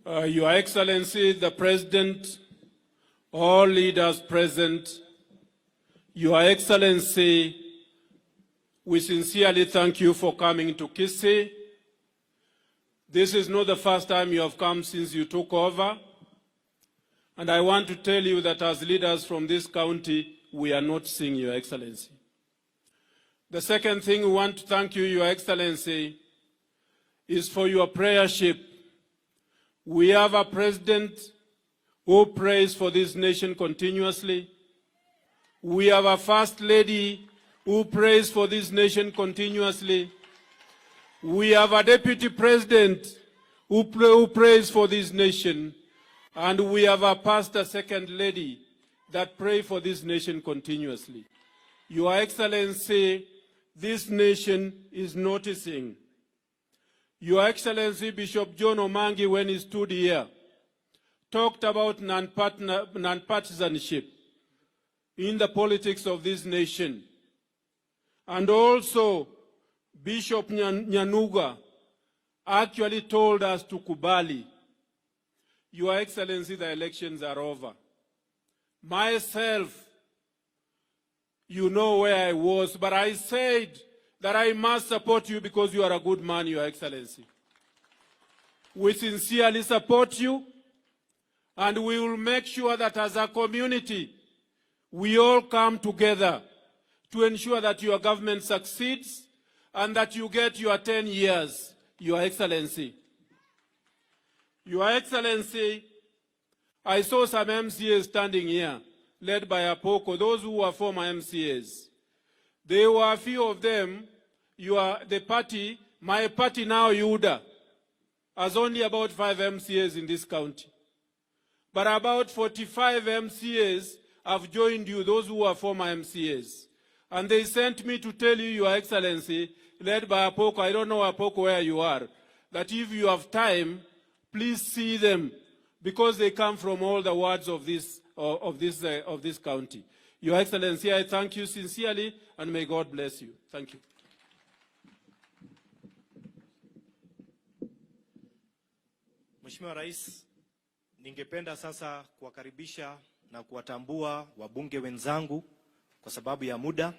Your Excellency, the President, all leaders present, Your Excellency, we sincerely thank you for coming to Kisii. This is not the first time you have come since you took over. And I want to tell you that as leaders from this county, we are not seeing Your Excellency. The second thing we want to thank you, Your Excellency, is for your prayership. We have a president who prays for this nation continuously. We have a first lady who prays for this nation continuously. We have a deputy president who prays for this nation. And we have a pastor second lady that pray for this nation continuously. Your Excellency, this nation is noticing. Your Excellency, Bishop John Omangi, when he stood here, talked about non-partisanship in the politics of this nation. And also, Bishop Nyanuga actually told us to kubali. Your Excellency, the elections are over. Myself, you know where I was, but I said that I must support you because you are a good man, Your Excellency. We sincerely support you, and we will make sure that as a community, we all come together to ensure that your government succeeds and that you get your 10 years, Your Excellency. Your Excellency, I saw some MCAs standing here, led by Apoko, those who were former MCAs. There were a few of them. The party, my party now, UDA, has only about 5 MCAs in this county. But about 45 MCAs have joined you, those who are former MCAs. And they sent me to tell you, Your Excellency, led by Apoko, I don't know Apoko where you are, that if you have time, please see them, because they come from all the wards of this county. Your Excellency, I thank you sincerely, and may God bless you. Thank you. Mheshimiwa Rais, ningependa sasa kuwakaribisha na kuwatambua wabunge wenzangu kwa sababu ya muda.